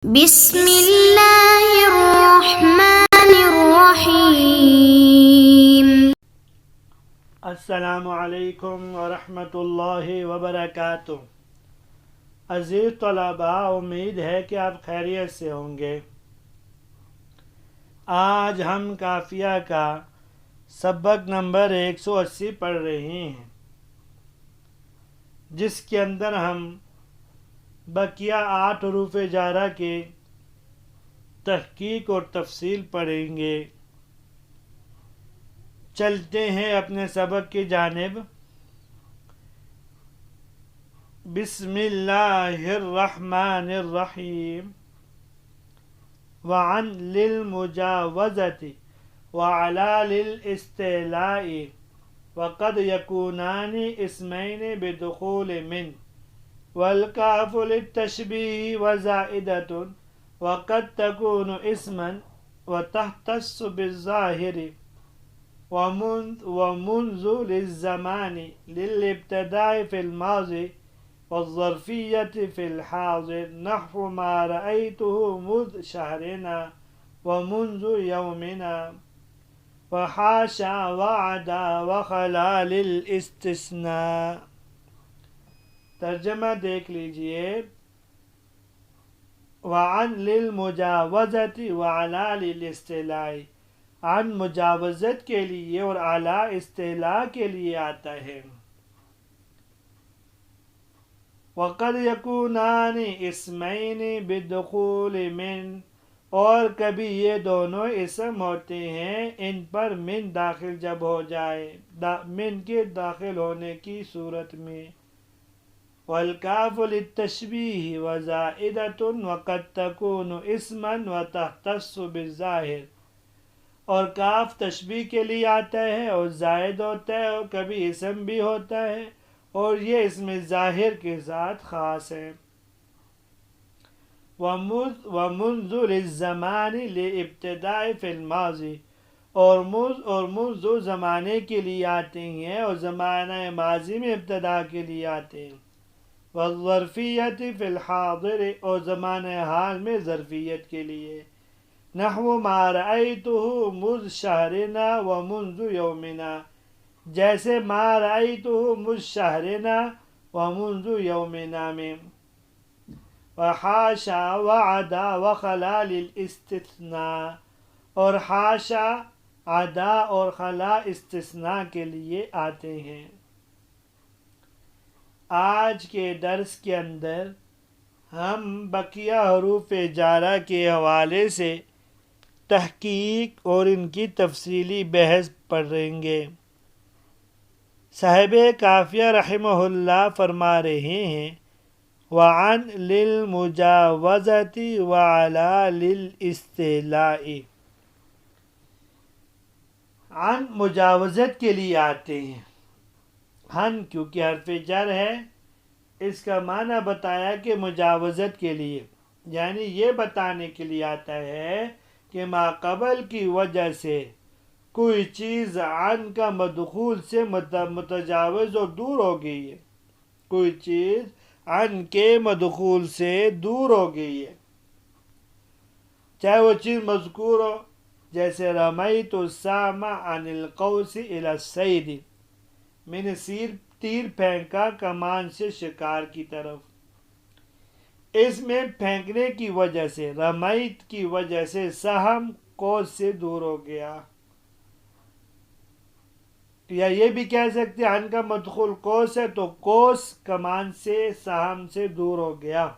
بسم اللہ الرحمن الرحیم۔ السلام علیکم ورحمۃ اللہ وبرکاتہ۔ عزیز طلباء، امید ہے کہ آپ خیریت سے ہوں گے۔ آج ہم قافیہ کا سبق نمبر 180 پڑھ رہے ہیں، جس کے اندر ہم بقیہ 8 حروف جارہ کے تحقیق اور تفصیل پڑھیں گے۔ چلتے ہیں اپنے سبق کی جانب۔ بسم اللہ الرحمن الرحیم۔ وعن للمجاوزة وعلى للاستعلاء وقد يكونان اسمين بدخول من والكاف للتشبيه وزائدة وقد تكون اسما وتختص بالظاهر ومنذ للزمان للابتداء في الماضي والظرفية في الحاضر نحو ما رأيته مذ شهرنا ومنذ يومنا وحاشا وعدا وخلا للاستثناء۔ ترجمہ دیکھ لیجئے۔ وعن للمجاوزة وعلى للاستعلاء، عن مجاوزت کے لیے اور اعلیٰ استعلاء کے لیے آتا ہے۔ وقد يكونان اسمین بدخول من، اور کبھی یہ دونوں اسم ہوتے ہیں ان پر من داخل جب ہو جائے، من کے داخل ہونے کی صورت میں۔ والکاف للتشبیہ وزائدۃ وقد تکون اسما وتختص بالظاہر، اور کاف تشبیہ کے لیے آتا ہے اور زائد ہوتا ہے اور کبھی اسم بھی ہوتا ہے اور یہ اسم ظاہر کے ساتھ خاص ہے۔ ومنذ للزمان لابتداء فی الماضی، اور منذ زمانے کے لیے آتے ہیں اور زمانہ ماضی میں ابتدا کے لیے آتے ہیں۔ والظرفیت فی الحاضر، اور زمانہ حال میں ظرفیت کے لیے۔ نحو ما رأیتہ مذ شہرنا ومنذ یومنا، جیسے ما رأیتہ مذ شہرنا ومنذ یومنا میں۔ وحاشا وعدا وخلا للاستثناء، اور حاشا، عدا اور خلا استثناء کے لیے آتے ہیں۔ آج کے درس کے اندر ہم بقیہ حروف جارہ کے حوالے سے تحقیق اور ان کی تفصیلی بحث پڑھیں گے۔ صاحب قافیہ رحمہ اللہ فرما رہے ہیں وعن للمجاوزة وعلى للاستعلاء، عن مجاوزت کے لیے آتے ہیں۔ ہن کیونکہ حرف جر ہے، اس کا معنی بتایا کہ مجاوزت کے لیے، یعنی یہ بتانے کے لیے آتا ہے کہ ما قبل کی وجہ سے کوئی چیز عن کا مدخول سے متجاوز اور دور ہو گئی ہے، کوئی چیز عن کے مدخول سے دور ہو گئی ہے، چاہے وہ چیز مذکور ہو، جیسے رمیت السام عن القوس الى الصید، میں نے تیر پھینکا کمان سے شکار کی طرف۔ اس میں پھینکنے کی وجہ سے، رمیت کی وجہ سے سہم قوس سے دور ہو گیا، یا یہ بھی کہہ سکتے عن کا مدخول قوس ہے تو قوس کمان سے سہم سے دور ہو گیا،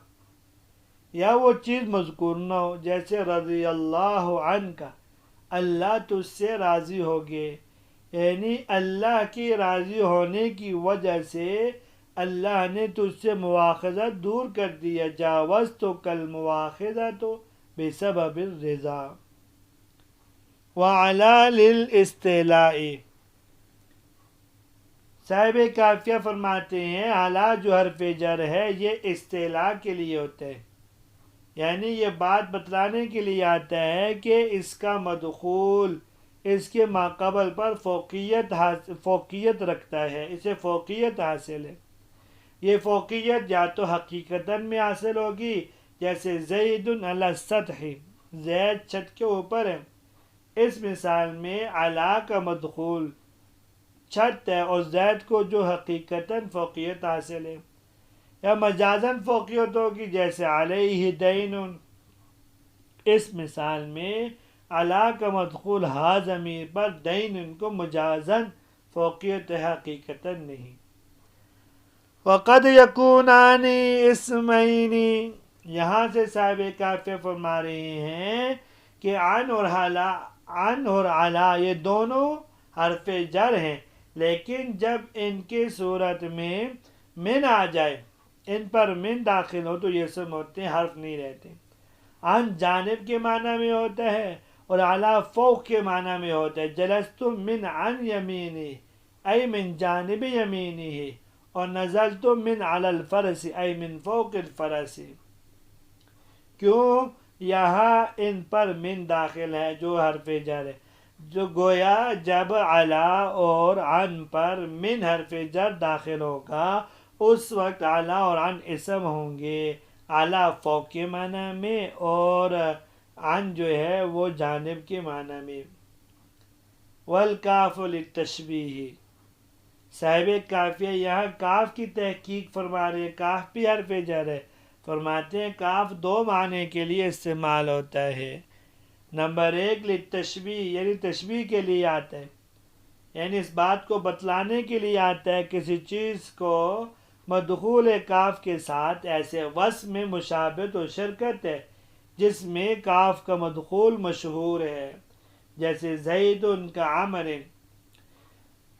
یا وہ چیز مذکور نہ ہو، جیسے رضی اللہ عنک، اللہ تجھ سے راضی ہو گئے، یعنی اللہ کی راضی ہونے کی وجہ سے اللہ نے تجھ سے مواخذت دور کر دیا۔ جاوزتک المواخذۃ بسبب الرضا۔ وعلی للاستعلاء، صاحب قافیہ فرماتے ہیں اعلیٰ جو حرف جر ہے یہ استعلاء کے لیے ہوتا ہے، یعنی یہ بات بتلانے کے لیے آتا ہے کہ اس کا مدخول اس کے ماقبل پر فوقیت رکھتا ہے، اسے فوقیت حاصل ہے۔ یہ فوقیت یا تو حقیقتاً میں حاصل ہوگی جیسے زید علی السطح، زید چھت کے اوپر ہے. اس مثال میں علی کا مدخول چھت ہے اور زید کو جو حقیقتاً فوقیت حاصل ہے. یا مجازاً فوقیت ہوگی جیسے علیہ دین. اس مثال میں علی کا مدخول ہا ضمیر پر دین کو مجازاً فوقیت ہے، حقیقتاً نہیں. وقد یکونان اسمین، یہاں سے صاحب کافیہ فرما رہے ہیں کہ عن اور علا یہ دونوں حرف جر ہیں، لیکن جب ان کی صورت میں من آ جائے، ان پر من داخل ہو تو یہ اسم ہوتے ہیں، حرف نہیں رہتے. عن جانب کے معنی میں ہوتا ہے اور علا فوق کے معنی میں ہوتا ہے. جلست من عن یمینی ای من جانب یمینی، اور نزلت من علی الفرس ای من فوق الفرس. کیوں؟ یہاں ان پر من داخل ہے جو حرف جر ہے، جو گویا جب علی اور عن پر من حرف جر داخل ہوگا اس وقت علی اور عن اسم ہوں گے، علی فوق کے معنی میں اور عن جو ہے وہ جانب کے معنی میں. والکاف للتشبیہ، صاحب کافیہ یہاں کاف کی تحقیق فرما رہے ہیں. کاف بھی حرف جر ہے. فرماتے ہیں کاف دو معنی کے لیے استعمال ہوتا ہے. نمبر ایک للتشبیہ، یعنی تشبیہ کے لیے آتا ہے، یعنی اس بات کو بتلانے کے لیے آتا ہے کسی چیز کو مدخول کاف کے ساتھ ایسے وصف میں مشابہت و شرکت ہے جس میں کاف کا مدخول مشہور ہے. جیسے زید کا عمر،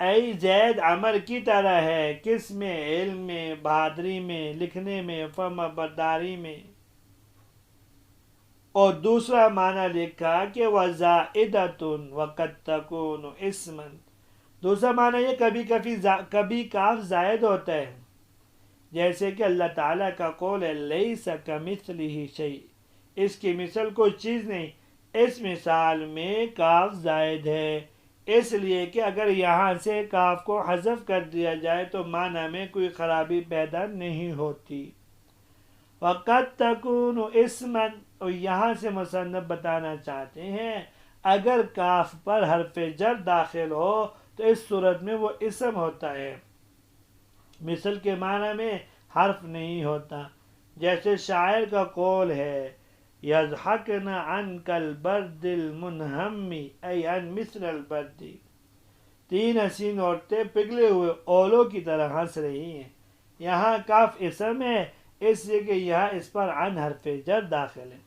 ای زید عمر کی طرح ہے. کس میں؟ علم میں، بہادری میں، لکھنے میں، فرما برداری میں. اور دوسرا معنی لکھا کہ وَزَائِدَةٌ وَقَدْ تَكُونُ اسْمًا، دوسرا معنی یہ کبھی کاف زائد ہوتا ہے، جیسے کہ اللہ تعالیٰ کا قول ہے لَيْسَ كَمِثْلِهِ شَيْءٌ، اس کی مثل کوئی چیز نہیں. اس مثال میں کاف زائد ہے، اس لیے کہ اگر یہاں سے کاف کو حذف کر دیا جائے تو معنی میں کوئی خرابی پیدا نہیں ہوتی. وَقَدْ تَكُونُ اسْمًا، اور یہاں سے مصنف بتانا چاہتے ہیں اگر کاف پر حرف جر داخل ہو تو اس صورت میں وہ اسم ہوتا ہے، مثل کے معنی میں حرف نہیں ہوتا. جیسے شاعر کا قول ہے یضحکن عن کالبرد المنہم ای عن مثل البرد، تین حسین عورتیں پگھلے ہوئے اولوں کی طرح ہنس رہی ہیں. یہاں کاف اسم ہے اس لیے کہ یہاں اس پر عن حرف جر داخل ہے.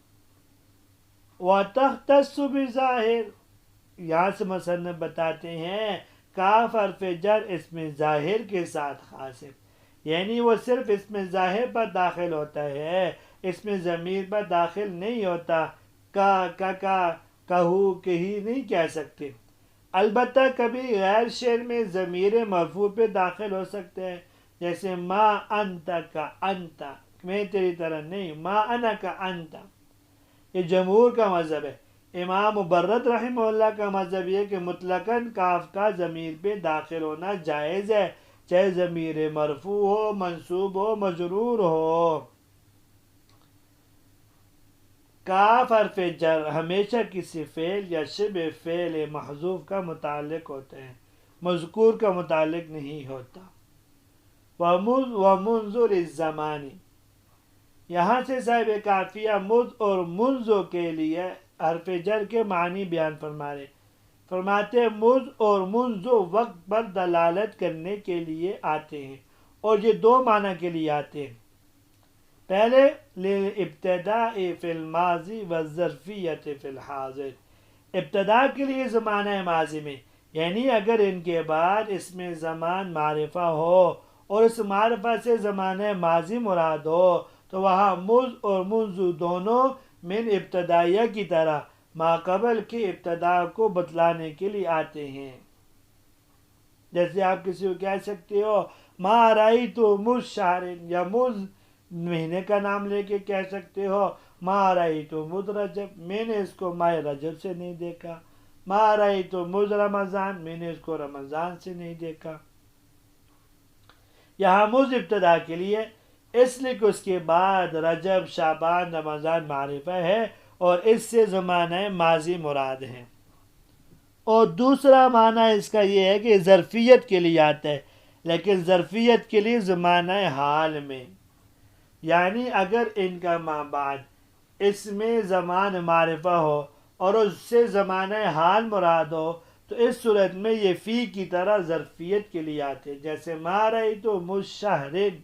وَتَخْتَصُّ بِظَاہر، یہاں سے مصنف بتاتے ہیں کاف حرف جر اسم ظاہر کے ساتھ خاص ہے، یعنی وہ صرف اسم ظاہر پر داخل ہوتا ہے، اسم ضمیر پر داخل نہیں ہوتا. کہو کہی نہیں کہہ سکتے. البتہ کبھی غیر شعر میں ضمیر مرفوع پہ داخل ہو سکتے ہیں، جیسے ما انت کا انت، میں تیری طرح نہیں، ما انا کا انت. یہ جمہور کا مذہب ہے. امام مبرد رحمہ اللہ کا مذہب یہ کہ مطلقاً کاف کا ضمیر پہ داخل ہونا جائز ہے، چاہے ضمیر مرفوع ہو، منصوب ہو، مجرور ہو. کاف حرف جر ہمیشہ کسی فعل یا شبہ فعل محذوف کا متعلق ہوتے ہیں، مذکور کا متعلق نہیں ہوتا. وَمُنذُ لِلزَّمَانِ، یہاں سے صاحب کافیہ مذ اور منذ کے لیے حرف جر کے معنی بیان فرماتے ہیں مذ اور منذ وقت پر دلالت کرنے کے لیے آتے ہیں، اور یہ دو معنی کے لیے آتے ہیں. پہلے للابتداء فی الماضی والظرفیت فی الحاضر، ابتداء کے لیے زمانہ ماضی میں، یعنی اگر ان کے بعد اس میں زمان معرفہ ہو اور اس معرفہ سے زمانہ ماضی مراد ہو تو وہاں مذ اور منذ دونوں من ابتدائیہ کی طرح ماقبل کی ابتداء کو بتلانے کے لیے آتے ہیں. جیسے آپ کسی کو کہہ سکتے ہو ما رأیت مذ شہر، یا مذ مہینے کا نام لے کے کہہ سکتے ہو ما رأیت مذ رجب، میں نے اس کو ماہ رجب سے نہیں دیکھا. ما رأیت مذ رمضان، میں نے اس کو رمضان سے نہیں دیکھا. یہاں مذ ابتدا کے لیے، اس لیے کہ اس کے بعد رجب، شعبان، رمضان معرفہ ہے اور اس سے زمانہ ماضی مراد ہے۔ اور دوسرا معنی اس کا یہ ہے کہ ظرفیت کے لیے آتا ہے، لیکن ظرفیت کے لیے زمانہ حال میں، یعنی اگر ان کا ماں بعد اس میں زمان معرفہ ہو اور اس سے زمانہ حال مراد ہو تو اس صورت میں یہ فی کی طرح ظرفیت کے لیے آتے ہیں، جیسے ما رأیت مشہرن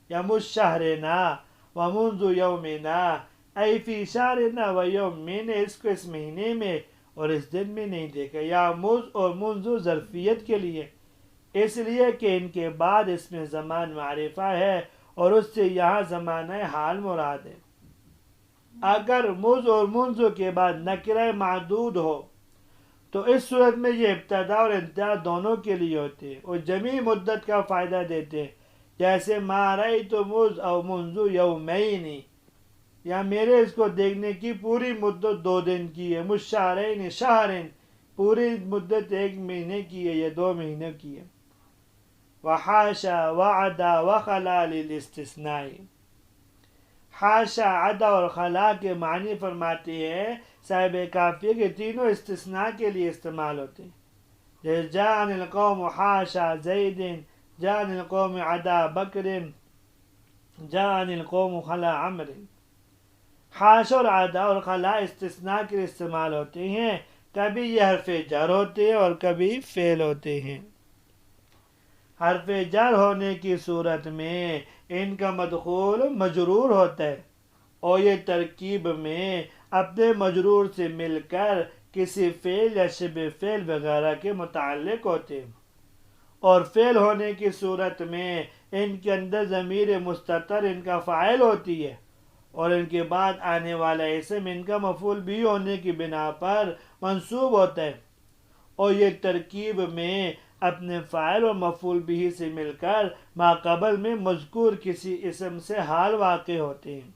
یا مشہرنا ومنذ یومنا، ای فی شہرنا و یومنا، اس کو اس مہینے میں اور اس دن میں نہیں دیکھا۔ یا مز اور منذ ظرفیت کے لیے، اس لیے کہ ان کے بعد اس میں زمان معرفہ ہے اور اس سے یہاں زمانہ حال مراد ہے۔ اگر مز اور منذ کے بعد نکرہ معدود ہو تو اس صورت میں یہ ابتدا اور انتہا دونوں کے لیے ہوتے ہیں اور جمیع مدت کا فائدہ دیتے ہیں، جیسے ما رأیت مز او منذ یومین، یا میرے اس کو دیکھنے کی پوری مدت 2 دن کی ہے، مشہرین شہرین، پوری مدت 1 مہینے کی ہے یا 2 مہینے کی ہے۔ وحاشا وعدا وخلا للاستثناء، حاشا، عدا اور خلا کے معنی فرماتے ہیں صاحب کافیہ کے تینوں استثناء کے لیے استعمال ہوتے ہیں، جیسے جاء عن القوم حاشا زید، جاء عن القوم عدا بکر، جاء عن القوم خلا عمر۔ حاشا اور عدا اور خلا استثناء کے لیے استعمال ہوتے ہیں، کبھی یہ حرف جر ہوتے ہیں اور کبھی فعل ہوتے ہیں۔ حرف جر ہونے کی صورت میں ان کا مدخول مجرور ہوتا ہے اور یہ ترکیب میں اپنے مجرور سے مل کر کسی فعل یا شبہ فعل وغیرہ کے متعلق ہوتے ہیں، اور فعل ہونے کی صورت میں ان کے اندر ضمیر مستتر ان کا فاعل ہوتی ہے اور ان کے بعد آنے والا اسم ان کا مفعول بھی ہونے کی بنا پر منصوب ہوتا ہے، اور یہ ترکیب میں اپنے فاعل اور مفعول بھی سے مل کر ما قبل میں مذکور کسی اسم سے حال واقع ہوتے ہیں۔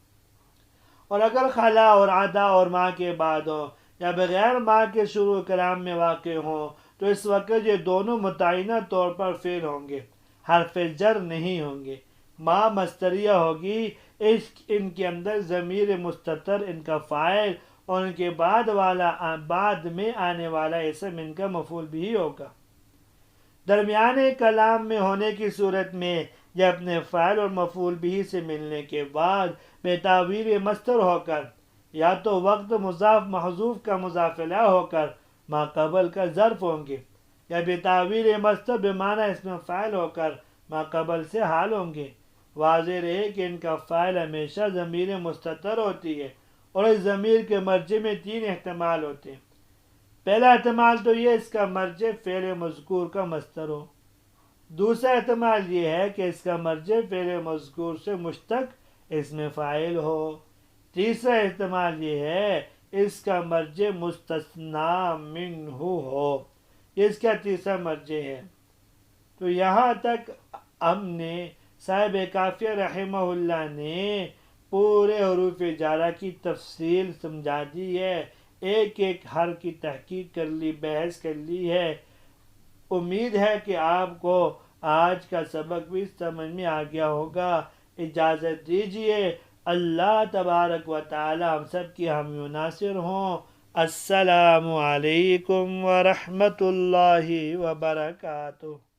اور اگر خلا اور عدا اور ما کے بعد ہو یا بغیر ما کے شروع کلام میں واقع ہوں تو اس وقت یہ دونوں متعینہ طور پر فعل ہوں گے، حرف جر نہیں ہوں گے۔ ما مصدریہ ہوگی، ان کے اندر ضمیر مستتر ان کا فاعل اور ان کے بعد میں آنے والا اسم ان کا مفعول بھی ہوگا۔ درمیانے کلام میں ہونے کی صورت میں یہ اپنے فاعل اور مفعول بھی سے ملنے کے بعد بے تعویل مصدر ہو کر یا تو وقت مضاف محذوف کا مضاف الیہ ہو کر ما قبل کا ظرف ہوں گے، یا بے تعویل مصدر بمعنی اسم فاعل ہو کر ما قبل سے حال ہوں گے۔ واضح رہے کہ ان کا فاعل ہمیشہ ضمیر مستتر ہوتی ہے اور اس ضمیر کے مرجع میں 3 احتمال ہوتے ہیں۔ پہلا احتمال تو یہ اس کا مرجع فعل مذکور کا مصدر ہو، دوسرا احتمال یہ ہے کہ اس کا مرجع فعل مذکور سے مشتق اسم فاعل ہو، تیسرا احتمال یہ ہے اس کا مرجع مستثنی منہ ہو، یہ اس کا تیسرا مرجع ہے۔ تو یہاں تک ہم نے صاحب کافیہ رحمہ اللہ نے پورے حروف جارہ کی تفصیل سمجھا دی ہے، ایک ایک حرف کی تحقیق کر لی، بحث کر لی ہے۔ امید ہے کہ آپ کو آج کا سبق بھی سمجھ میں آ گیا ہوگا۔ اجازت دیجیے، اللہ تبارک و تعالی ہم سب کی حامی و ناصر ہوں۔ السلام علیکم ورحمۃ اللہ وبرکاتہ۔